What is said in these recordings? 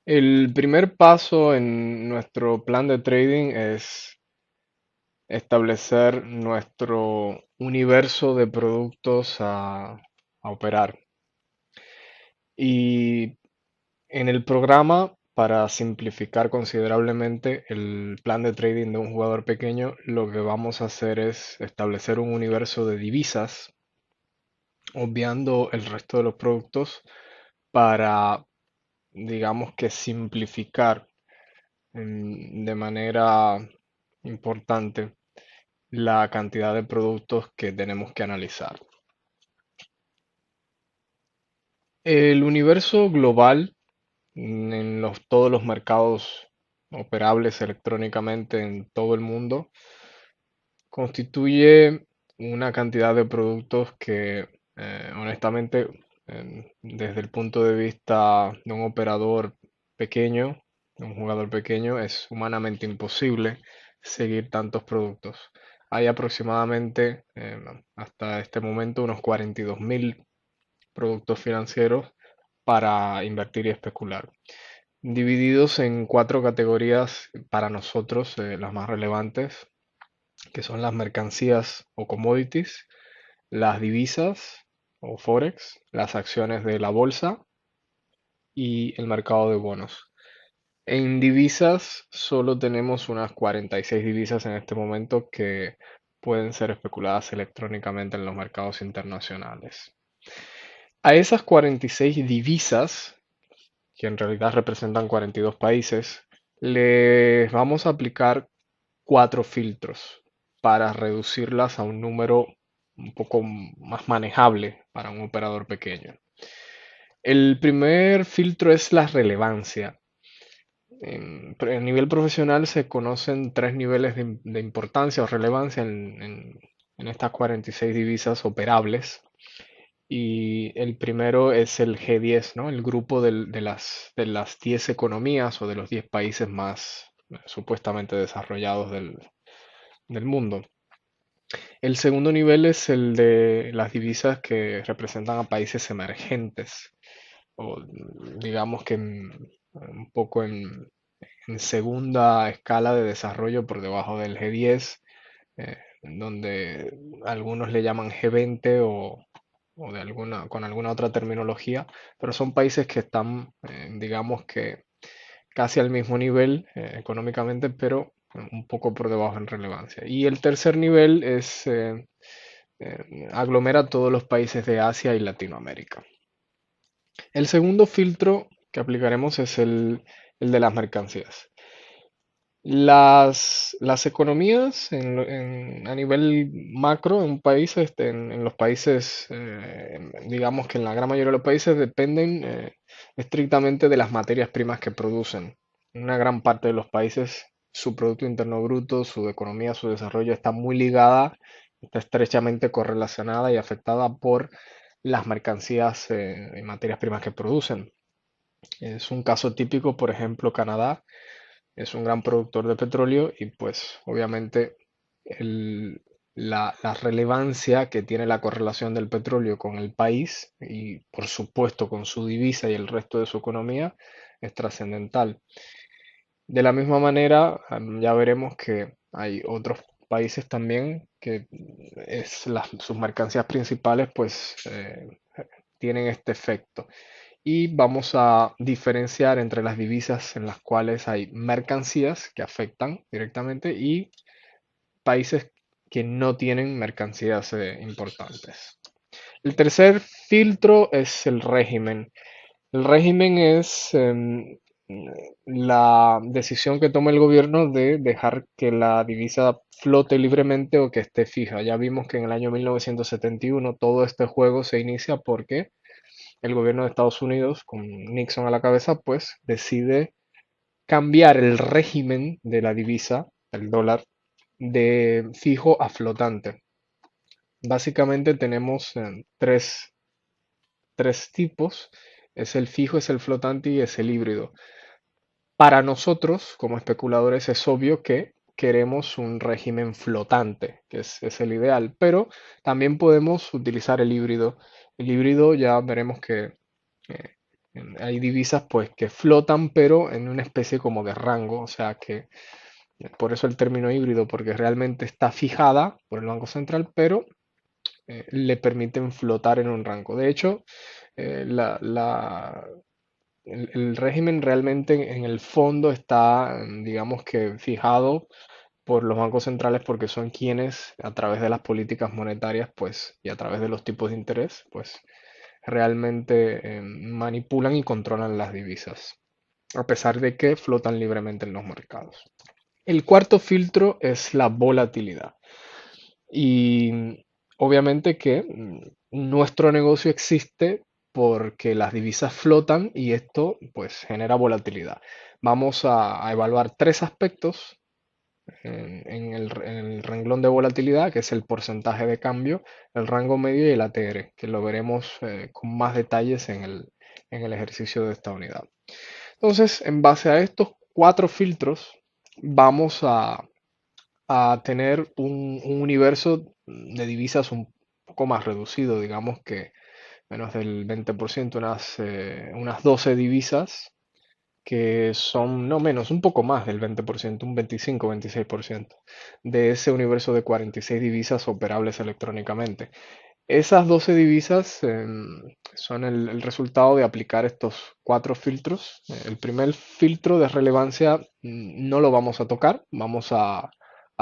El primer paso en nuestro plan de trading es establecer nuestro universo de productos a operar. Y en el programa, para simplificar considerablemente el plan de trading de un jugador pequeño, lo que vamos a hacer es establecer un universo de divisas, obviando el resto de los productos para, digamos que simplificar de manera importante la cantidad de productos que tenemos que analizar. El universo global en todos los mercados operables electrónicamente en todo el mundo constituye una cantidad de productos que honestamente desde el punto de vista de un operador pequeño, de un jugador pequeño, es humanamente imposible seguir tantos productos. Hay aproximadamente hasta este momento unos 42.000 productos financieros para invertir y especular, divididos en cuatro categorías para nosotros, las más relevantes, que son las mercancías o commodities, las divisas o forex, las acciones de la bolsa y el mercado de bonos. En divisas solo tenemos unas 46 divisas en este momento que pueden ser especuladas electrónicamente en los mercados internacionales. A esas 46 divisas, que en realidad representan 42 países, les vamos a aplicar cuatro filtros para reducirlas a un número un poco más manejable para un operador pequeño. El primer filtro es la relevancia. A nivel profesional se conocen tres niveles de importancia o relevancia en estas 46 divisas operables. Y el primero es el G10, ¿no? El grupo de las 10 economías o de los 10 países más supuestamente desarrollados del mundo. El segundo nivel es el de las divisas que representan a países emergentes, o digamos que un poco en segunda escala de desarrollo por debajo del G10, donde algunos le llaman G20 o con alguna otra terminología, pero son países que están, digamos que casi al mismo nivel económicamente, pero un poco por debajo en relevancia. Y el tercer nivel es aglomera todos los países de Asia y Latinoamérica. El segundo filtro que aplicaremos es el de las mercancías. Las economías a nivel macro en un país, en los países, digamos que en la gran mayoría de los países dependen estrictamente de las materias primas que producen. En una gran parte de los países, su Producto Interno Bruto, su economía, su desarrollo está muy ligada, está estrechamente correlacionada y afectada por las mercancías y materias primas que producen. Es un caso típico, por ejemplo, Canadá es un gran productor de petróleo y pues obviamente la relevancia que tiene la correlación del petróleo con el país y por supuesto con su divisa y el resto de su economía es trascendental. De la misma manera, ya veremos que hay otros países también que sus mercancías principales pues tienen este efecto. Y vamos a diferenciar entre las divisas en las cuales hay mercancías que afectan directamente y países que no tienen mercancías importantes. El tercer filtro es el régimen. El régimen es la decisión que toma el gobierno de dejar que la divisa flote libremente o que esté fija. Ya vimos que en el año 1971 todo este juego se inicia porque el gobierno de Estados Unidos, con Nixon a la cabeza, pues decide cambiar el régimen de la divisa, el dólar, de fijo a flotante. Básicamente tenemos tres tipos, es el fijo, es el flotante y es el híbrido. Para nosotros, como especuladores, es obvio que queremos un régimen flotante, que es el ideal, pero también podemos utilizar el híbrido. El híbrido ya veremos que Hay divisas pues que flotan pero en una especie como de rango, o sea que por eso el término híbrido, porque realmente está fijada por el Banco Central, pero le permiten flotar en un rango. De hecho, eh, la- la- el régimen realmente en el fondo está, digamos que fijado por los bancos centrales porque son quienes, a través de las políticas monetarias, pues, y a través de los tipos de interés, pues, realmente manipulan y controlan las divisas, a pesar de que flotan libremente en los mercados. El cuarto filtro es la volatilidad. Y obviamente que nuestro negocio existe porque las divisas flotan y esto pues genera volatilidad. Vamos a evaluar tres aspectos en el renglón de volatilidad, que es el porcentaje de cambio, el rango medio y el ATR, que lo veremos con más detalles en el ejercicio de esta unidad. Entonces, en base a estos cuatro filtros, vamos a tener un universo de divisas un poco más reducido, digamos que menos del 20%, unas 12 divisas que son no menos, un poco más del 20%, un 25-26% de ese universo de 46 divisas operables electrónicamente. Esas 12 divisas son el resultado de aplicar estos cuatro filtros. El primer filtro de relevancia no lo vamos a tocar, vamos a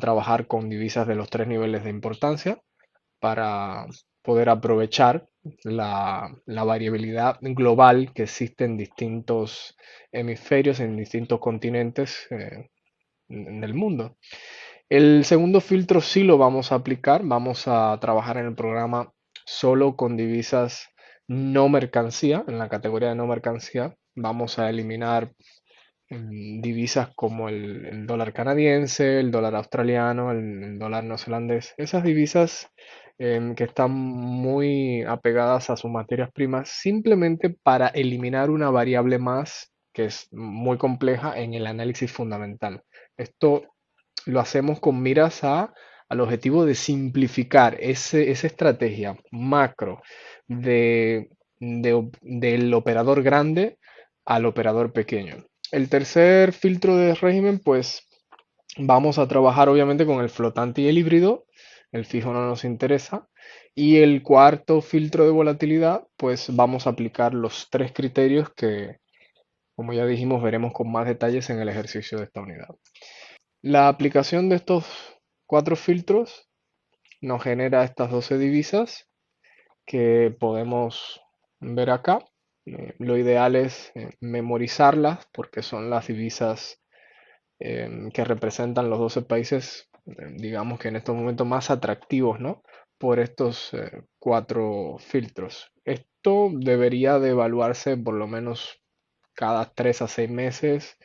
trabajar con divisas de los tres niveles de importancia para poder aprovechar la variabilidad global que existe en distintos hemisferios, en distintos continentes en el mundo. El segundo filtro sí lo vamos a aplicar, vamos a trabajar en el programa solo con divisas no mercancía, en la categoría de no mercancía. Vamos a eliminar divisas como el dólar canadiense, el dólar australiano, el dólar neozelandés. Esas divisas que están muy apegadas a sus materias primas simplemente para eliminar una variable más que es muy compleja en el análisis fundamental. Esto lo hacemos con miras al objetivo de simplificar esa estrategia macro del operador grande al operador pequeño. El tercer filtro de régimen, pues vamos a trabajar obviamente con el flotante y el híbrido. El fijo no nos interesa. Y el cuarto filtro de volatilidad, pues vamos a aplicar los tres criterios que, como ya dijimos, veremos con más detalles en el ejercicio de esta unidad. La aplicación de estos cuatro filtros nos genera estas 12 divisas que podemos ver acá. Lo ideal es memorizarlas porque son las divisas que representan los 12 países, digamos que en estos momentos más atractivos, ¿no? Por estos cuatro filtros. Esto debería de evaluarse por lo menos cada 3 a 6 meses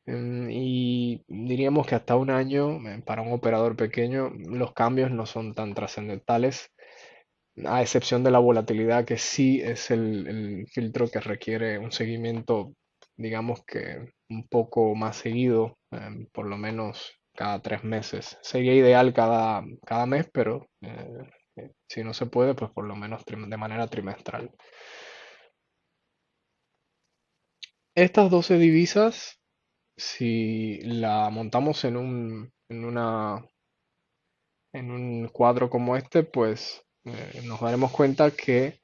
y diríamos que hasta un año para un operador pequeño los cambios no son tan trascendentales, a excepción de la volatilidad que sí es el filtro que requiere un seguimiento, digamos que un poco más seguido, por lo menos cada 3 meses. Sería ideal cada mes, pero si no se puede, pues por lo menos de manera trimestral. Estas 12 divisas, si la montamos en un cuadro como este, pues nos daremos cuenta que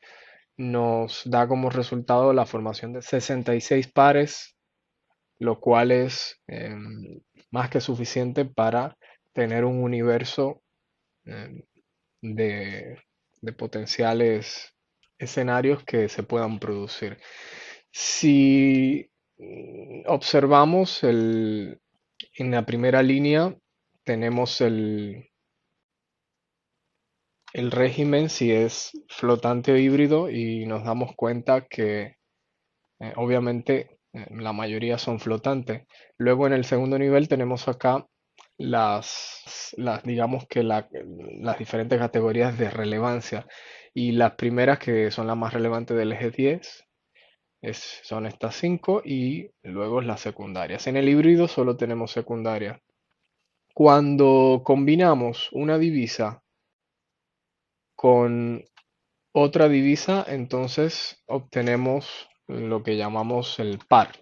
nos da como resultado la formación de 66 pares, lo cual es más que suficiente para tener un universo em, de, de potenciales escenarios que se puedan producir. Si observamos en la primera línea, tenemos el régimen si es flotante o híbrido y nos damos cuenta que obviamente la mayoría son flotantes. Luego en el segundo nivel tenemos acá digamos que las diferentes categorías de relevancia y las primeras que son las más relevantes del eje 10 son estas 5 y luego las secundarias. En el híbrido solo tenemos secundarias. Cuando combinamos una divisa con otra divisa, entonces obtenemos lo que llamamos el par.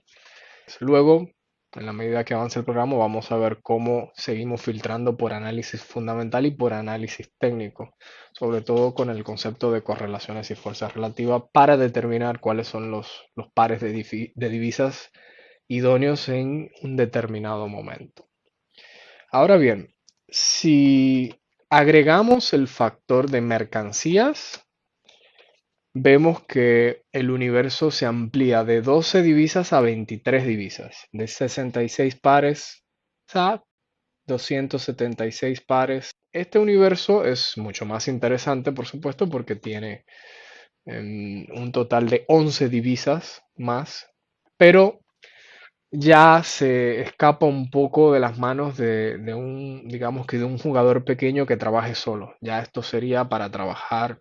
Luego, en la medida que avance el programa, vamos a ver cómo seguimos filtrando por análisis fundamental y por análisis técnico, sobre todo con el concepto de correlaciones y fuerzas relativas para determinar cuáles son los pares de divisas idóneos en un determinado momento. Ahora bien, si agregamos el factor de mercancías, vemos que el universo se amplía de 12 divisas a 23 divisas, de 66 pares a 276 pares. Este universo es mucho más interesante, por supuesto, porque tiene un total de 11 divisas más, pero ya se escapa un poco de las manos de un, digamos que de un jugador pequeño que trabaje solo. Ya esto sería para trabajar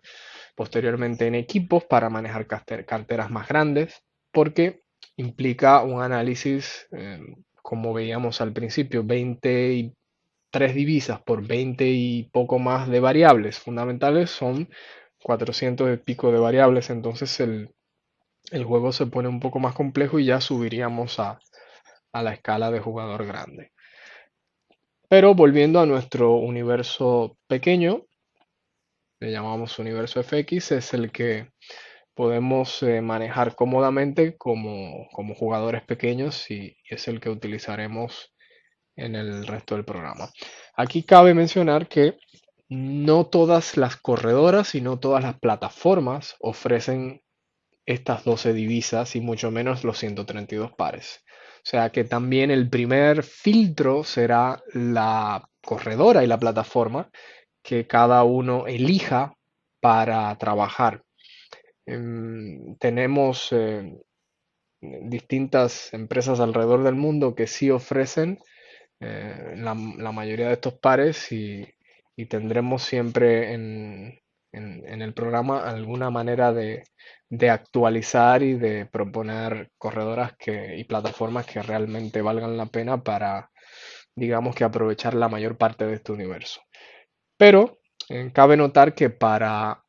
posteriormente en equipos para manejar carteras más grandes, porque implica un análisis, como veíamos al principio, 23 divisas por 20 y poco más de variables fundamentales son 400 y pico de variables, entonces el juego se pone un poco más complejo y ya subiríamos a la escala de jugador grande. Pero volviendo a nuestro universo pequeño, le llamamos universo FX, es el que podemos manejar cómodamente como jugadores pequeños y es el que utilizaremos en el resto del programa. Aquí cabe mencionar que no todas las corredoras y no todas las plataformas ofrecen estas 12 divisas y mucho menos los 132 pares. O sea que también el primer filtro será la corredora y la plataforma que cada uno elija para trabajar. Tenemos distintas empresas alrededor del mundo que sí ofrecen la mayoría de estos pares y tendremos siempre en el programa alguna manera de actualizar y de proponer corredoras y plataformas que realmente valgan la pena para, digamos que aprovechar la mayor parte de este universo. Pero cabe notar que para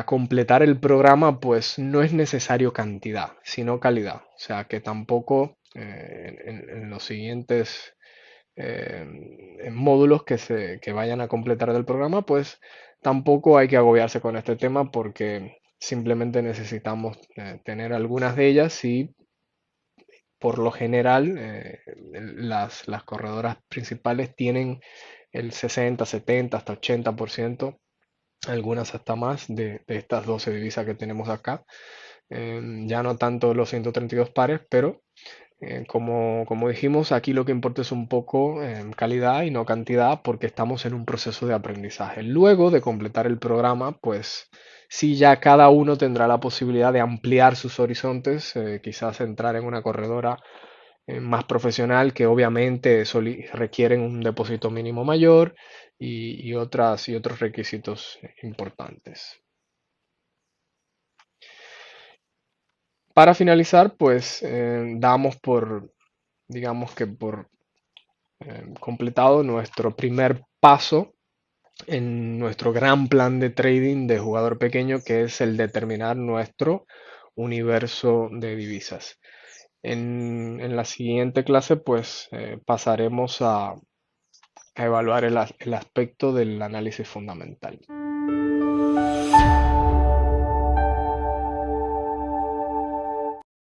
completar el programa, pues no es necesario cantidad, sino calidad. O sea que tampoco en los siguientes módulos que vayan a completar del programa, pues tampoco hay que agobiarse con este tema porque simplemente necesitamos tener algunas de ellas y por lo general las corredoras principales tienen el 60, 70, hasta 80%, algunas hasta más de estas 12 divisas que tenemos acá. Ya no tanto los 132 pares, pero como dijimos, aquí lo que importa es un poco calidad y no cantidad porque estamos en un proceso de aprendizaje. Luego de completar el programa, pues sí, ya cada uno tendrá la posibilidad de ampliar sus horizontes, quizás entrar en una corredora más profesional que obviamente requieren un depósito mínimo mayor y otros requisitos importantes. Para finalizar, pues damos por, digamos que por completado nuestro primer paso en nuestro gran plan de trading de jugador pequeño, que es el determinar nuestro universo de divisas. En la siguiente clase, pues pasaremos a evaluar el aspecto del análisis fundamental.